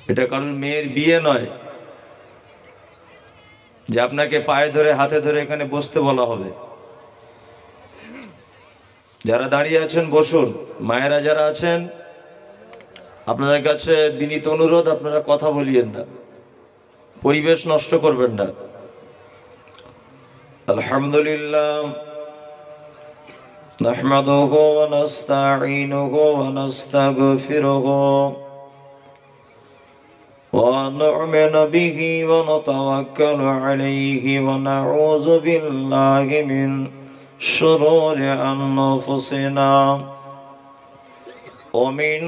এটা কারোর মেয়ের বিয়ে নয় যে আপনাকে পায়ে ধরে হাতে ধরে এখানে বসতে বলা হবে। যারা দাঁড়িয়ে আছেন বসুন, মায়েরা যারা আছেন আপনাদের কাছে বিনীত অনুরোধ, আপনারা কথা বলিয়েন না, পরিবেশ নষ্ট করবেন না। আলহামদুলিল্লাহ নাহমাদুহু ওয়া নাস্তাঈনুহু ওয়া নাস্তাগফিরুহু ওয়া নু'মিনু বিহি ওয়া নাতাওয়াক্কালু আলাইহি ওয়া নাউযু বিল্লাহি মিন শুরুরি আনফুসিনা ওয়া মিন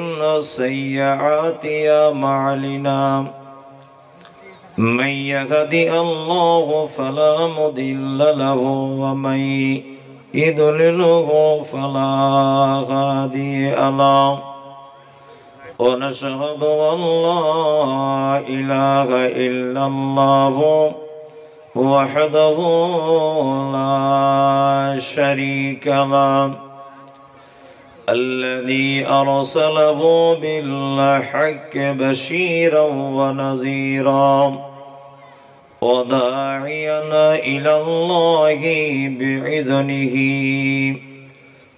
সাইয়্যাতি আমালিনা। من يهدي الله فلا مضل له ومن يضلله فلا هادي له ونشهد أن لا إله إلا الله وحده لا شريك له الذي أرسله بالحق بشيرا ونذيرا وداعيا إلى الله بإذنه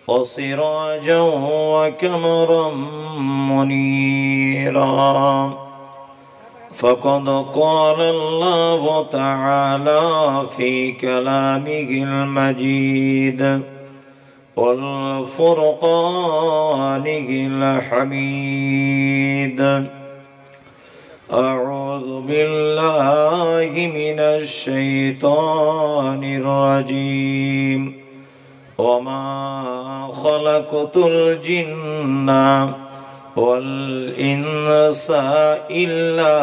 وسراجا وقمرا منيرا. فقد قال الله تعالى في كلامه المجيد والفرقانه الحميد. أعوذ بالله من الشيطان الرجيم وما خلقت الجن والإنس إلا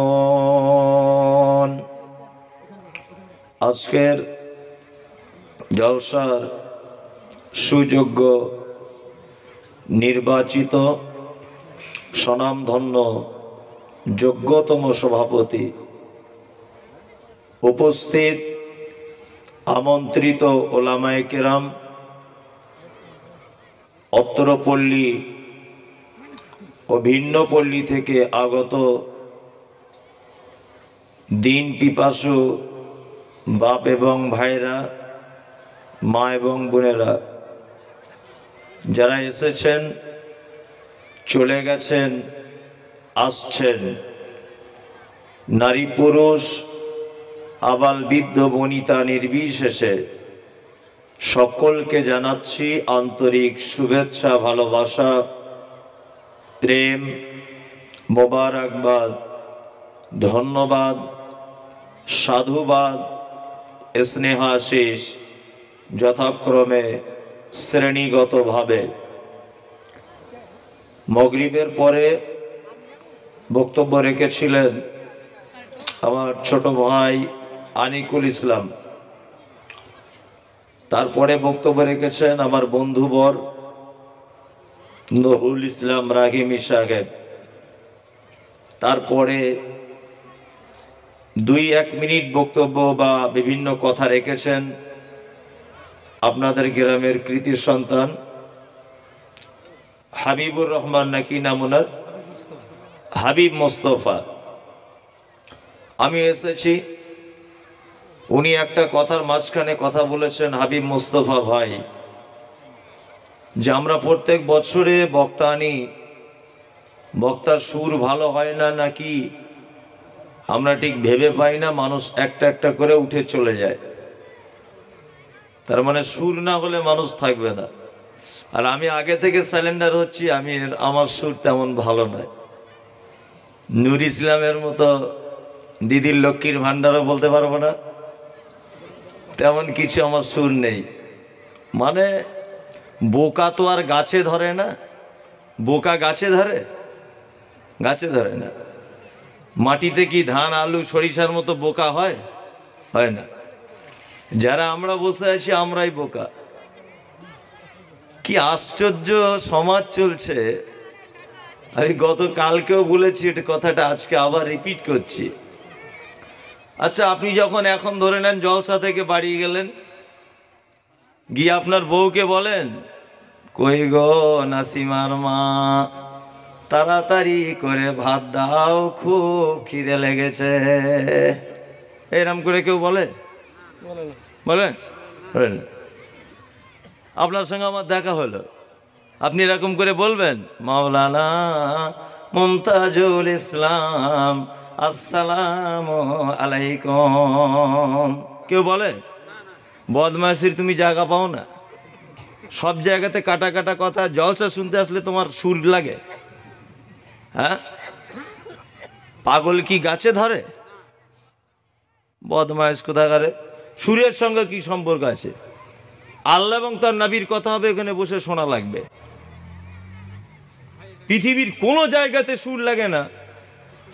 ليعبدون. আজকের জলসার সুযোগ্য নির্বাচিত স্বনামধন্য যোগ্যতম সভাপতি, উপস্থিত আমন্ত্রিত ওলামায়ে কেরাম, অত্তরপল্লী ও ভিন্ন পল্লী থেকে আগত দিন পিপাসু বাপ এবং ভাইরা, মা এবং বোনেরা, যারা এসেছেন, চলে গেছেন, আসছেন, নারী পুরুষ আবাল বৃদ্ধ বনিতা নির্বিশেষে সকলকে জানাচ্ছি আন্তরিক শুভেচ্ছা, ভালোবাসা, প্রেম, মোবারকবাদ, ধন্যবাদ, সাধুবাদ, স্নেহাশিস যথাক্রমে শ্রেণীগতভাবে। মাগরিবের পরে বক্তব্য রেখেছিলেন আমার ছোট ভাই আনিকুল ইসলাম, তারপরে বক্তব্য রেখেছেন আমার বন্ধুবর নুরুল ইসলাম রাহিমি সাহেব, তারপরে 2-1 মিনিট বক্তব্য বা বিভিন্ন কথা রেখেছেন আপনাদের গ্রামের কৃতি সন্তান হাবিবুর রহমান, নাকি নাম ওনার, হাবিব মোস্তফা। আমি এসেছি, উনি একটা কথার মাঝখানে কথা বলেছেন, হাবিব মোস্তফা ভাই, যে আমরা প্রত্যেক বছরে বক্তা আনি, বক্তার সুর ভালো হয় না নাকি আমরা ঠিক ভেবে পাই না, মানুষ একটা একটা করে উঠে চলে যায়। তার মানে সুর না হলে মানুষ থাকবে না। আর আমি আগে থেকে স্যালেন্ডার হচ্ছি, আমার সুর তেমন ভালো নয়। নূর ইসলামের মতো দিদির লক্ষ্মীর ভান্ডারও বলতে পারবো না, তেমন কিছু আমার সুর নেই। মানে বোকা তো আর গাছে ধরে না, বোকা গাছে ধরে? গাছে ধরে না। মাটিতে কি ধান আলু সরিষার মতো বোকা হয়? হয় না। যারা আমরা বসে আছি আমরাই বোকা। কি আশ্চর্য সমাজ চলছে। আমি গতকালকেও বলেছি এটা কথাটা, আজকে আবার রিপিট করছি। আচ্ছা, আপনি যখন এখন ধরে নেন জলসা থেকে বাড়ি গেলেন, গিয়ে আপনার বউকে বলেন, কই গো নাসিমার মা, তাড়াতাড়ি করে ভাত দাও, খুব খিদে লেগেছে। এরম করে কেউ বলে? বলেন? বলেন। আপনার সঙ্গে আমার দেখা হলো, আপনি এরকম করে বলবেন, মাওলানা মুমতাজুল ইসলাম আসসালামু আলাইকুম? কেউ বলে? বদমাইশির তুমি জায়গা পাও না, সব জায়গাতে কাটা কাটা কথা। জলসা শুনতে আসলে তোমার সুর লাগে? হ্যাঁ, পাগল কি গাছে ধরে? বদমাইশ কোথাকারে। সুরের সঙ্গে কি সম্পর্ক আছে? আল্লাহ এবং তার নবীর কথা হবে, এখানে বসে শোনা লাগবে। পৃথিবীর কোনো জায়গাতে সুর লাগে না,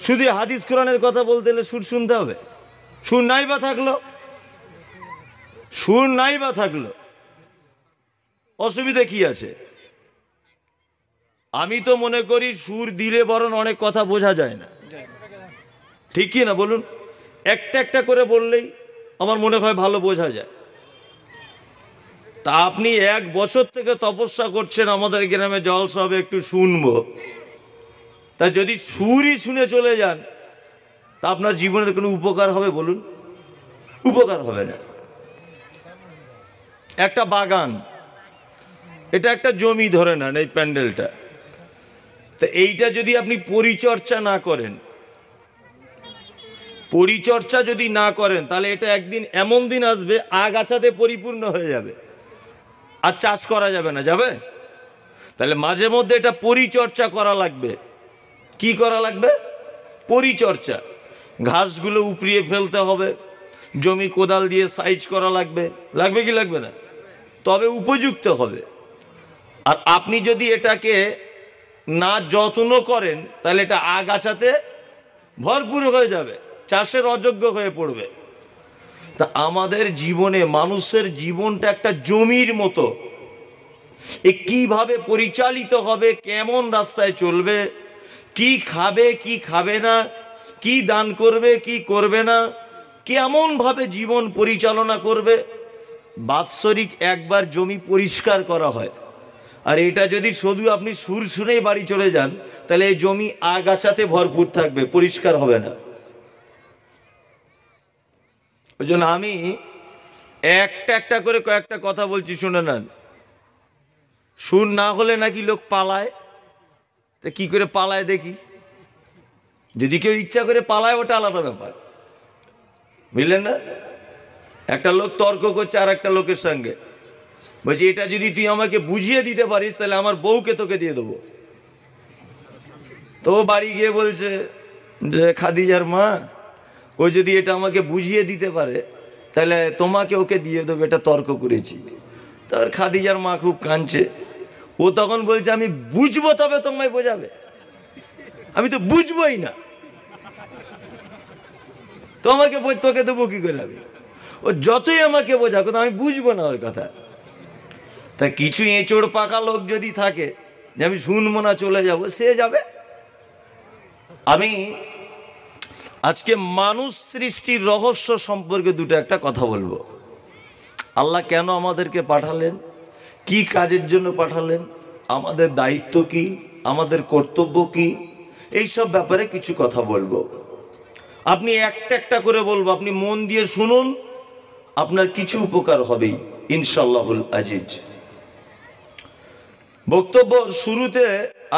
শুধু হাদিস কোরআনের কথা বলতে হলে সুর শুনতে হবে। সুর নাই বা থাকলো, সুর নাই বা থাকলো, অসুবিধা কি আছে? আমি তো মনে করি সুর দিলে বরং অনেক কথা বোঝা যায় না, ঠিক কি না বলুন? একটা একটা করে বললেই আমার মনে হয় ভালো বোঝা যায়। তা আপনি 1 বছর থেকে তপস্যা করছেন আমাদের গ্রামে জলসা হবে, একটু শুনবো, তা যদি সুরই শুনে চলে যান, তা আপনার জীবনের কোনো উপকার হবে বলুন? উপকার হবে না। একটা বাগান, এটা একটা জমি ধরে নেন, এই প্যান্ডেলটা, তা এইটা যদি আপনি পরিচর্যা না করেন, পরিচর্যা যদি না করেন, তাহলে এটা একদিন এমন দিন আসবে আগাছাতে পরিপূর্ণ হয়ে যাবে, আর চাষ করা যাবে না। যাবে? তাহলে মাঝে মধ্যে এটা পরিচর্যা করা লাগবে। কি করা লাগবে? পরিচর্যা। ঘাসগুলো উপড়িয়ে ফেলতে হবে, জমি কোদাল দিয়ে সাইজ করা লাগবে। লাগবে কি লাগবে না? তবে উপযুক্ত হবে। আর আপনি যদি এটাকে না যত্ন করেন, তাহলে এটা আগাছাতে ভরপুর হয়ে যাবে, চাষের অযোগ্য হয়ে পড়বে। তা আমাদের জীবনে, মানুষের জীবনটা একটা জমির মতো। এ কিভাবে পরিচালিত হবে, কেমন রাস্তায় চলবে, কি খাবে কি খাবে না, কি দান করবে কি করবে না, কেমন ভাবে জীবন পরিচালনা করবে, বাৎসরিক একবার জমি পরিষ্কার করা হয়। আর এটা যদি শুধু আপনি সুর শুনেই বাড়ি চলে যান, তাহলে এই জমি আগাছাতে ভরপুর থাকবে, পরিষ্কার হবে না। ওই জন্য আমি একটা একটা করে কয়েকটা কথা বলছি, শুনে নেন। সুর না হলে নাকি লোক পালায়। তা কি করে পালায় দেখি? যদি কেউ ইচ্ছা করে পালায়, ওটা আলাদা ব্যাপার, বুঝলেন না? একটা লোক তর্ক করছে আর একটা লোকের সঙ্গে, বলছি এটা যদি তুই আমাকে বুঝিয়ে দিতে পারিস, তাহলে আমার বউকে তোকে দিয়ে দেবো। তো বাড়ি গিয়ে বলছে যে খাদিজার মা, ও যদি এটা আমাকে বুঝিয়ে দিতে পারে, তাহলে তোমাকে ওকে দিয়ে দেবো, এটা তর্ক করেছি। তার খাদিজার মা খুব কাঁদছে। ও তখন বলছে আমি বুঝবো তবে তোমায় বোঝাবে, আমি তো বুঝবোই না, তোমাকে তোকে দেবো কি করে আমি? ও যতই আমাকে বোঝা কথা, আমি বুঝবো না ওর কথা। তা কিছু এঁচড় পাকা লোক যদি থাকে যে আমি শুনবো না, চলে যাব, সে যাবে। আমি আজকে মানুষ সৃষ্টির রহস্য সম্পর্কে দুটো একটা কথা বলবো। আল্লাহ কেন আমাদেরকে পাঠালেন, কি কাজের জন্য পাঠালেন, আমাদের দায়িত্ব কি, আমাদের কর্তব্য কি, এইসব ব্যাপারে কিছু কথা বলবো। আপনি একটা একটা করে বলবো, আপনি মন দিয়ে শুনুন, আপনার কিছু উপকার হবেই ইনশাআল্লাহুল আজিজ। বক্তব্য শুরুতে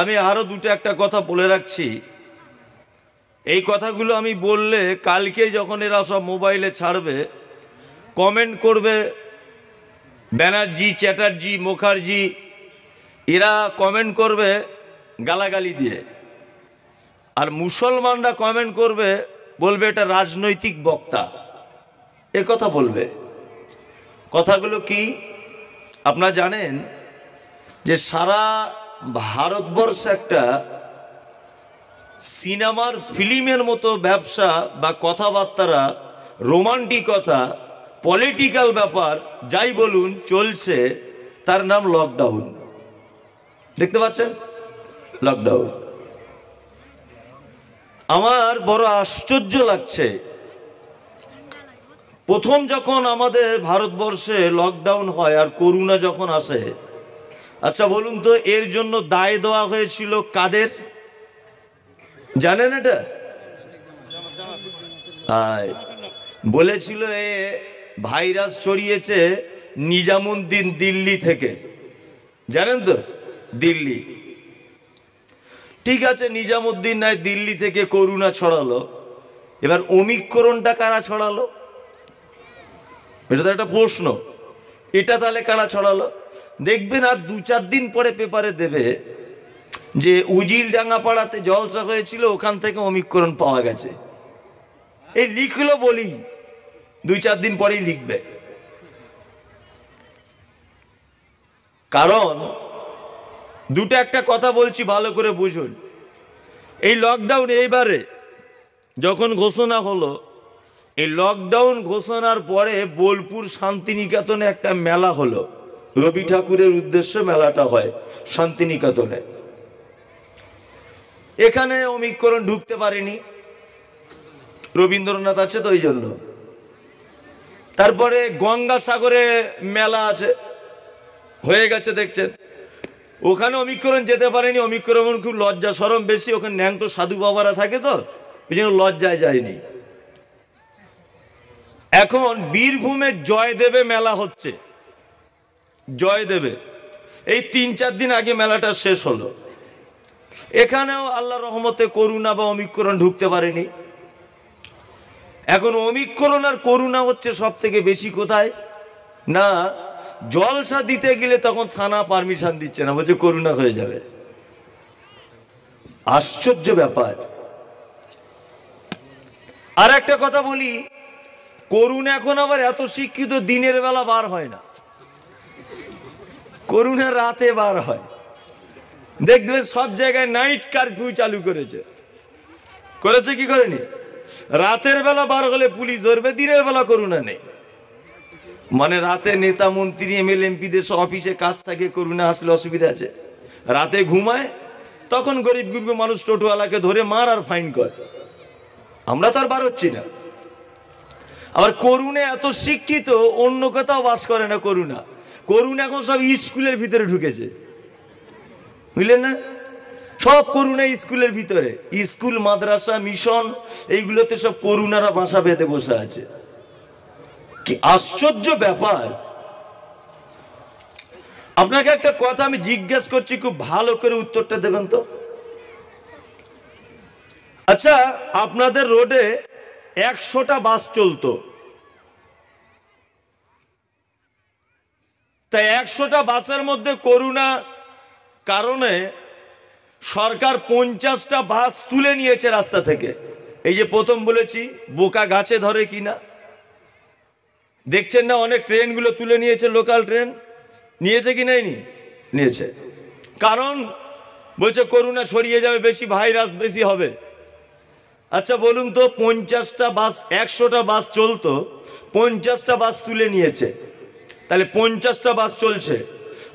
আমি আরো দুটো একটা কথা বলে রাখছি। এই কথাগুলো আমি বললে কালকে যখন এরা সব মোবাইলে ছাড়বে, কমেন্ট করবে ব্যানার্জি, চ্যাটার্জি, মুখার্জি, এরা কমেন্ট করবে গালাগালি দিয়ে, আর মুসলমানরা কমেন্ট করবে, বলবে এটা রাজনৈতিক বক্তা, এ কথা বলবে। কথাগুলো কি আপনারা জানেন? যে সারা ভারতবর্ষে একটা সিনেমার ফিল্মের মতো ব্যবসা বা কথাবার্তারা, রোমান্টিকতা, পলিটিক্যাল ব্যাপার যাই বলুন চলছে, তার নাম লকডাউন। দেখতে পাচ্ছেন? লকডাউন। আমার বড় আশ্চর্য লাগছে, প্রথম যখন আমাদের ভারতবর্ষে লকডাউন হয় আর করোনা যখন আসে, আচ্ছা বলুন তো এর জন্য দায় দেওয়া হয়েছিল কাদের? জানেন এটা? বলেছিল এ ভাইরাস ছড়িয়েছে নিজামুদ্দিন দিল্লি থেকে, জানেন তো? দিল্লি, ঠিক আছে, নিজামুদ্দিন নয় দিল্লি থেকে করোনা ছড়ালো। এবার ওমিক্রনটা কারা ছড়ালো? এটা তো একটা প্রশ্ন। এটা তাহলে কারা ছড়ালো? দেখবেন আর 2-4 দিন পরে পেপারে দেবে যে উজিলডাঙ্গা পাড়াতে জলসা হয়েছিল, ওখান থেকে ওমিক্রন পাওয়া গেছে। এই লিখলো বলি 2-4 দিন পরেই লিখবে। কারণ দুটো একটা কথা বলছি, ভালো করে বুঝুন। এই লকডাউন এইবারে যখন ঘোষণা হলো, এই লকডাউন ঘোষণার পরে বোলপুর শান্তিনিকেতনে একটা মেলা হলো। রবি ঠাকুরের উদ্দেশ্যে মেলাটা হয় শান্তিনিকেতনে। এখানে ওমিক্রন ঢুকতে পারেনি, রবীন্দ্রনাথ আছে তো ওই জন্য। তারপরে গঙ্গাসাগরে মেলা আছে, হয়ে গেছে দেখছেন, ওখানে ওমিক্রন যেতে পারেনি। ওমিক্রন খুব লজ্জা শরম বেশি, ওখানে ন্যাংটো সাধু বাবারা থাকে তো ওই জন্য লজ্জায় যায়নি। এখন বীরভূমে জয়দেবে মেলা হচ্ছে, জয়দেবে এই 3-4 দিন আগে মেলাটা শেষ হলো। এখানেও আল্লাহর রহমতে করোনা বা ওমিক্রন ঢুকতে পারেনি। এখন ওমিক্রন আর করোনা হচ্ছে সব থেকে বেশি কোথায় না, জলসা দিতে গেলে তখন থানা পারমিশন দিচ্ছে না, বলছে করোনা হয়ে যাবে। আশ্চর্য ব্যাপার। আর একটা কথা বলি, করোনা এখন আবার এত শিক্ষিত, দিনের বেলা বার হয় না, করোনা রাতে বার হয়। দেখবেন সব জায়গায় নাইট কারফিউ চালু করেছে, করেছে কি করেনি? রাতের বেলা বার হলে পুলিশ ধরবে, দিনের বেলা করোনা নেই। মানে রাতে নেতা মন্ত্রী এমএলএ এমপিদের অফিসে কাজ থাকে, করোনা আসলে অসুবিধা আছে। রাতে ঘুমায়, তখন গরিব গরিব মানুষ টোটোওয়ালাকে ধরে মার আর ফাইন কর। আমরা তো আর বার হচ্ছি না। আবার করোনা এত শিক্ষিত, অন্য কোথাও বাস করে না করোনা। করোনা এখন সব স্কুলের ভিতরে ঢুকেছে, বুঝলেন না? সব করোনা স্কুলের ভিতরে, স্কুল মাদ্রাসা মিশন এইগুলোতে সব করোনারা বাসা বেঁধে বসে আছে। কি আশ্চর্য ব্যাপার। আপনাকে একটা কথা আমি জিজ্ঞেস করছি, খুব ভালো করে উত্তরটা দেবেন তো। আচ্ছা, আপনাদের রোডে 100টা বাস চলতো, তাই 100টা বাসের মধ্যে করোনা কারণে সরকার 50টা বাস তুলে নিয়েছে রাস্তা থেকে। এই যে প্রথম বলেছি বোকা গাছে ধরে কিনা, দেখছেন না অনেক ট্রেনগুলো তুলে নিয়েছে, লোকাল ট্রেন নিয়েছে কি নেয়নি? নিয়েছে। কারণ বলছে করোনা ছড়িয়ে যাবে, বেশি ভাইরাস বেশি হবে। আচ্ছা বলুন তো, 50টা বাস, 100টা বাস চলতো, 50টা বাস তুলে নিয়েছে, তাহলে 50টা বাস চলছে।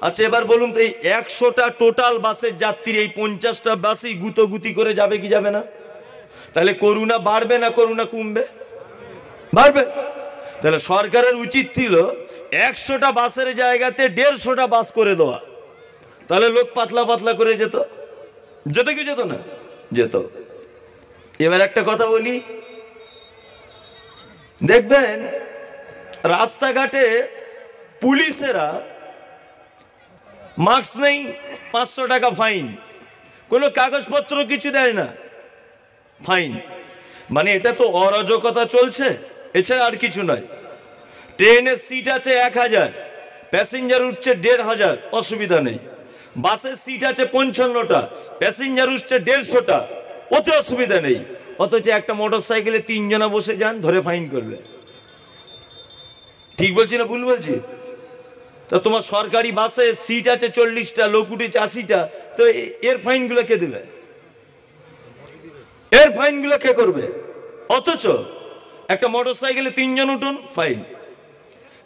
আচ্ছা এবার বলুন তো, এই 100টা টোটাল বাসের যাত্রী এই 50টা বাসই গুতোগুতি করে যাবে কি যাবে না? তাহলে করোনা বাড়বে না করোনা কমবে? বাড়বে। তাহলে সরকারের উচিত ছিল 100টা বাসের জায়গাতে 150টা বাস করে দেওয়া, তাহলে লোক পাতলা পাতলা করে যেত। যেত কি যেত না? যেত। এবার একটা কথা বলি, দেখবেন রাস্তাঘাটে পুলিশেরা মাস্ক নেই, 500 টাকা ফাইন, কোনো কাগজপত্র কিছু দেয় না, ফাইন। মানে এটা তো অরাজকতা চলছে, এছাড়া আর কিছু নয়। ট্রেনের সিট আছে 1000, প্যাসেঞ্জার উঠছে 1500, অসুবিধা নেই। বাসের সিট আছে 55টা, প্যাসেঞ্জার উঠছে 150টা, ওতে অসুবিধা নেই। অথচ একটা মোটর সাইকেলে 3 জনা বসে যান, ধরে ফাইন করবে। ঠিক বলছি না ভুল বলছি? তো তোমার সরকারি বাসে সিট আছে 40টা, লোক উঠেছে 80টা, তো এর ফাইনগুলো কে দেবে? এর ফাইনগুলো কে করবে? অথচ একটা মোটর সাইকেলে 3 জন উঠুন, ফাইন।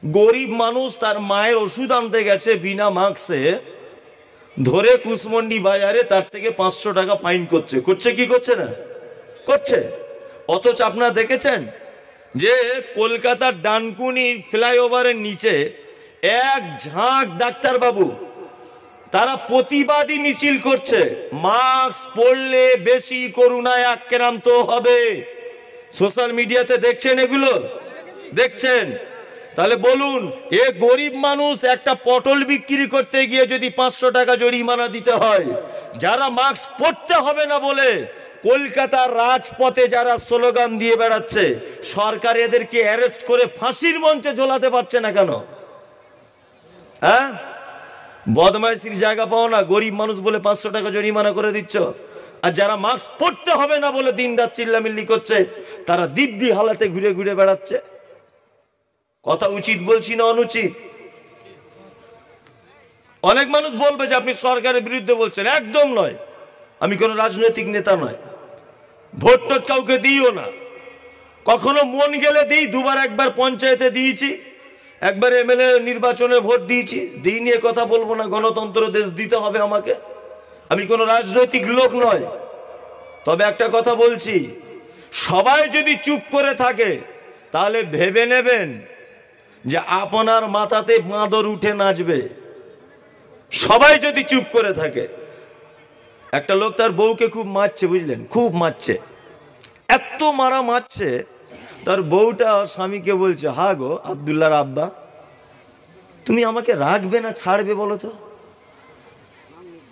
গরিব মানুষ তার মায়ের ওষুধ আনতে গেছে বিনা মাস্কে, ধরে কুশমন্ডি বাজারে তার থেকে 500 টাকা ফাইন করছে। করছে কি করছে না? করছে। অথচ আপনারা দেখেছেন যে কলকাতার ডানকুনি ফ্লাইওভারের নিচে এক ঝাঁক ডাক্তারবাবু তারা প্রতিবাদী মিছিল করছে, মাস্ক পরলে বেশি করোনায় আক্রান্ত হবে। সোশ্যাল মিডিয়াতে দেখছেন, এগুলো দেখছেন? তাহলে বলুন, এ গরিব মানুষ একটা পটল বিক্রি করতে গিয়ে যদি 500 টাকা জরিমানা দিতে হয়, যারা মাস্ক পরতে হবে না বলে কলকাতার রাজপথে যারা স্লোগান দিয়ে বেড়াচ্ছে, সরকার এদেরকে অ্যারেস্ট করে ফাঁসির মঞ্চে ঝোলাতে পারছে না কেন? হ্যাঁ, বদমাইশির জায়গা পাও না, গরিব মানুষ বলে 500 টাকা জরিমানা করে দিচ্ছ। আর যারা মাস্ক পরতে হবে না বলে দিন রাত চিল্লামিল্লি করছে, তারা দিব্যি হালাতে ঘুরে ঘুরে বেড়াচ্ছে। কথা উচিত বলছি না অনুচিত? অনেক মানুষ বলবে যে আপনি সরকারের বিরুদ্ধে বলছেন। একদম নয়, আমি কোনো রাজনৈতিক নেতা নয়, ভোট টোট কাউকে দিইও না। কখনো মন গেলে দিই, দুবার একবার পঞ্চায়েতে দিয়েছি, একবার এমএলএ নির্বাচনে ভোট দিয়েছি। দিই নিয়ে কথা বলবো না, গণতন্ত্র দেশ, দিতে হবে আমাকে। আমি কোনো রাজনৈতিক লোক নয়। তবে একটা কথা বলছি, সবাই যদি চুপ করে থাকে তাহলে ভেবে নেবেন যে আপনার মাথাতে বাঁদর উঠে নাচবে। সবাই যদি চুপ করে থাকে। একটা লোক তার বউকে খুব মারছে, বুঝলেন, খুব মারছে, এত মারা মারছে, তার বউটা স্বামীকে বলছে, হা গো আব্দুল্লাহর আব্বা, তুমি আমাকে রাখবে না ছাড়বে বলো তো?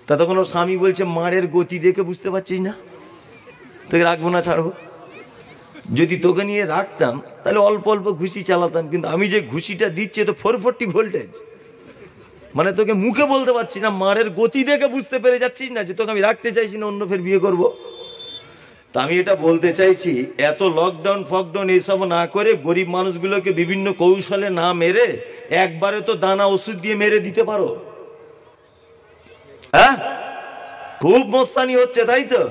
তা তখন ওর স্বামী বলছে, মারের গতি দেখে বুঝতে পারছিস না তোকে রাখবো না ছাড়বো? যদি তোকে নিয়ে রাখতাম তাহলে অল্প অল্প ঘুষি চালাতাম, কিন্তু আমি যে ঘুষিটা দিচ্ছি তো 440 ভোল্টেজ, মানে তোকে মুখে বলতে পারছি না, মারের গতি দেখে বুঝতে পেরে যাচ্ছিস না যে তোকে আমি রাখতে চাইছি না, অন্য ফের বিয়ে করব। তা আমি এটা বলতে চাইছি, এত লকডাউন ফকডাউন এইসব না করে গরিব মানুষগুলোকে বিভিন্ন কৌশলে না মেরে একবারে তো দানা ওষুধ দিয়ে মেরে দিতে পারো। হ্যাঁ, খুব মস্তানি হচ্ছে, তাই তো?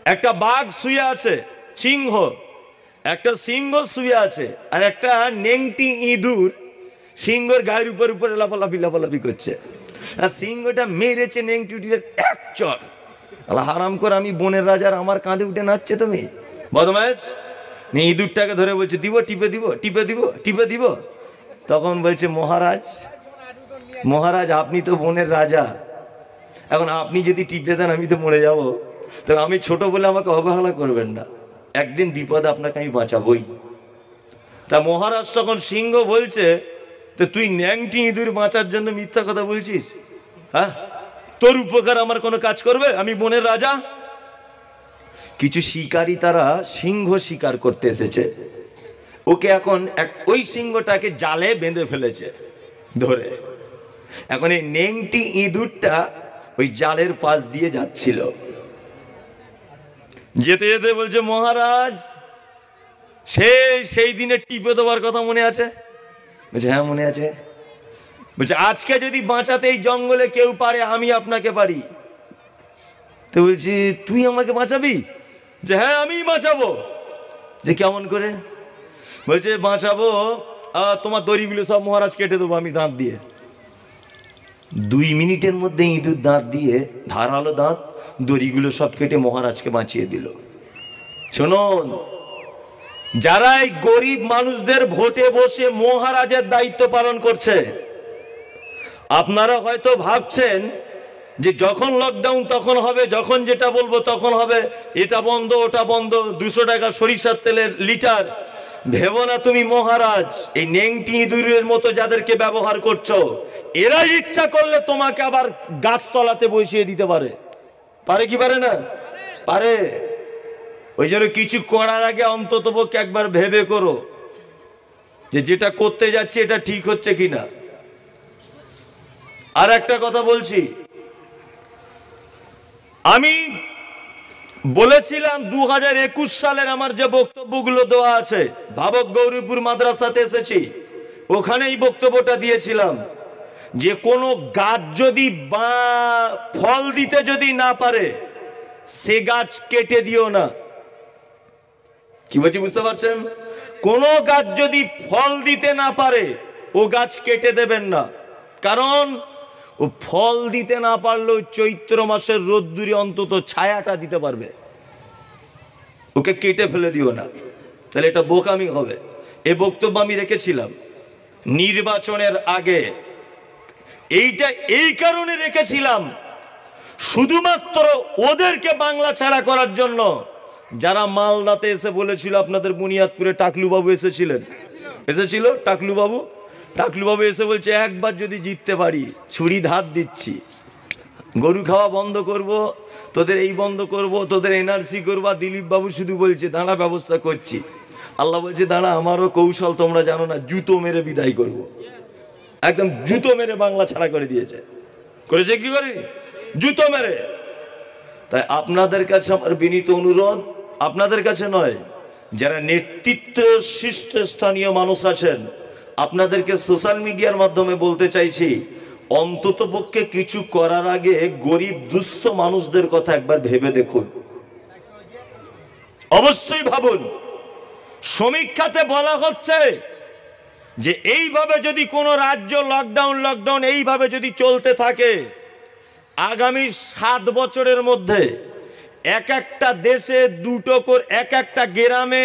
একটা বাঘ শুয়ে আছে, সিংহ, একটা সিংহ শুয়ে আছে, আর একটা নেংটি ইঁদুর সিংহর গায়ের উপর উপরে লাফালাফি করছে। আর সিংহটা মেরেছে নেংটিটির এক চর। আল্লাহ হারাম করে, আমি বনের রাজার, আমার কাঁধে উঠে নাচছে তুমি বদমাইশ। ইঁদুরটাকে ধরে বলছে, দিব, টিপে দিব, টিপে দিব, টিপে দিব। তখন বলছে, মহারাজ মহারাজ আপনি তো বনের রাজা, এখন আপনি যদি টিপে দেন আমি তো মরে যাব। তো আমি ছোট বলে আমাকে অবহেলা করবেন না, একদিন বিপদ আপনাকে আমি বাঁচাবই। তা মহারাজ তখন সিংহ বলছে, তো তুই ন্যাংটি ইঁদুর বাঁচার জন্য মিথ্যা কথা বলছিস? হ্যাঁ, তোর উপকার আমার কোনো কাজ করবে? আমি বনের রাজা। কিছু শিকারী তারা সিংহ শিকার করতে এসেছে, ওকে এখন ওই সিংহটাকে জালে বেঁধে ফেলেছে ধরে। এখন এই নেংটি ইঁদুরটা ওই জালের পাশ দিয়ে যাচ্ছিল, যেতে যেতে বলছে, মহারাজ সেই দিনে টিপে দেওয়ার কথা মনে আছে? বলছে, হ্যাঁ মনে আছে। বলছে, আজকে যদি বাঁচাতে এই জঙ্গলে কেউ পারে, আমি আপনাকে পারি। তো বলছি, তুই আমাকে বাঁচাবি? যে হ্যাঁ আমি বাঁচাবো। যে কেমন করে? বলছে, বাঁচাবো, তোমার দড়িগুলো সব মহারাজ কেটে দেবো আমি দাঁত দিয়ে। 2 মিনিটের মধ্যে ইঁদুর দাঁত দিয়ে, ধারালো দাঁত, দড়িগুলো সব কেটে মহারাজকে বাঁচিয়ে দিল। শুনুন, যারা এই গরিব মানুষদের ভোটে বসে মহারাজের দায়িত্ব পালন করছে, আপনারা হয়তো ভাবছেন যে যখন লকডাউন তখন হবে, যখন যেটা বলবো তখন হবে, এটা বন্ধ ওটা বন্ধ, 200 টাকা সরিষার তেলের লিটার। ভেবো না তুমি মহারাজ। এই নেংটি ইঁদুরের মতো যাদেরকে ব্যবহার করছো, এরা ইচ্ছা করলে তোমাকে আবার গাছতলাতে বসিয়ে দিতে পারে। পারে কি পারে না? পারে। ওই জন্য কিছু করার আগে অন্ততপক্ষে একবার ভেবে করো যে যেটা করতে যাচ্ছে এটা ঠিক হচ্ছে কিনা। আর একটা কথা বলছি, আমি বলেছিলাম 2021 সালের আমার যে বক্তব্যগুলো দেওয়া আছে, ভাবক গৌরীপুর মাদ্রাসাতে এসেছি, ওখানে এই বক্তব্যটা দিয়েছিলাম যে কোনো গাছ যদি ফল দিতে যদি না পারে, সে গাছ কেটে দিও না। কি বলছি বুঝতে পারছেন? কোন গাছ যদি ফল দিতে না পারে, ও গাছ কেটে দেবেন না। কারণ ও ফল দিতে না পারলেও চৈত্র মাসের রোদ্দুরে অন্তত ছায়াটা দিতে পারবে। ওকে কেটে ফেলে দিও না, তাহলে এটা বোকামি হবে। এ বক্তব্য আমি রেখেছিলাম নির্বাচনের আগে। এইটা এই কারণে রেখেছিলাম শুধুমাত্র ওদেরকে বাংলা ছাড়া করার জন্য, যারা মালদাতে এসে বলেছিল আপনাদের বুনিয়াদপুরে টাকলুবাবু এসেছিল টাকলুবাবু এসে বলছে একবার যদি জিততে পারি ছুরি ধার দিচ্ছি, গরু খাওয়া বন্ধ করব, তোদের এই বন্ধ করব, তোদের এনআরসি করবা। দিলীপ বাবু শুধু বলছে দাঁড়া ব্যবস্থা করছি। আল্লাহ বলছে দাঁড়া আমারও কৌশল তোমরা জানো না, জুতো মেরে বিদায় করব। একদম জুতো মেরে বাংলা ছাড়া করে করেছে কি করে? জুতো মেরে। তাই আপনাদের কাছে আমার বিনীত অনুরোধ, আপনাদের কাছে নয়, যারা নেতৃত্ব শীর্ষস্থানীয় মানুষ আছেন আপনাদেরকে সোশ্যাল মিডিয়ার মাধ্যমে বলতে চাইছি, অন্ততপক্ষে কিছু করার আগে গরিব দুস্থ মানুষদের কথা একবার ভেবে দেখুন, অবশ্যই ভাবুন। সমীক্ষাতে বলা হচ্ছে যে এইভাবে যদি কোনো রাজ্য লকডাউন এইভাবে যদি চলতে থাকে, আগামী 7 বছরের মধ্যে এক একটা দেশে এক একটা গ্রামে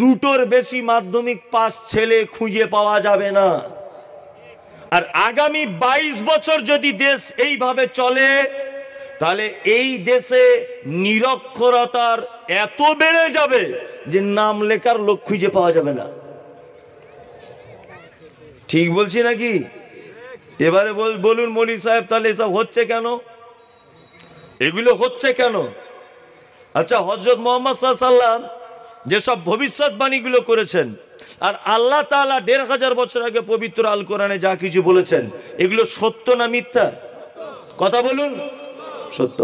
2টোর বেশি মাধ্যমিক পাস ছেলে খুঁজে পাওয়া যাবে না। আর আগামী 22 বছর যদি দেশ এইভাবে চলে, তাহলে এই দেশে নিরক্ষরতার এত বেড়ে যাবে যে নাম লেখার লোক খুঁজে পাওয়া যাবে না। ঠিক বলছি নাকি? এবারে বলুন মৌলী সাহেব, তাহলে এসব হচ্ছে কেন? এগুলো হচ্ছে কেন? আচ্ছা, হযরত মুহাম্মদ সাল্লাল্লাহু আলাইহি ওয়াসাল্লাম যেসব ভবিষ্যৎবাণীগুলো করেছেন, আর আল্লাহ তাআলা 1500 বছর আগে পবিত্র আল কোরআনে যা কিছু বলেছেন, এগুলো সত্য না মিথ্যা? কথা বলুন। সত্য।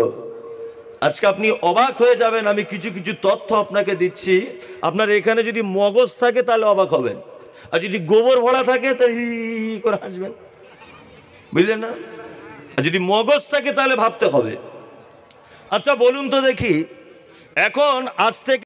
আজকে আপনি অবাক হয়ে যাবেন, আমি কিছু কিছু তথ্য আপনাকে দিচ্ছি। আপনার এখানে যদি মগজ থাকে তাহলে অবাক হবেন, আর যদি গোবর ভরা থাকে তাহলে হি করে হাসবেন, বুঝলেন না? আর যদি মগজ থাকে তাহলে ভাবতে হবে। আচ্ছা বলুন তো দেখি, এখন আজ থেকে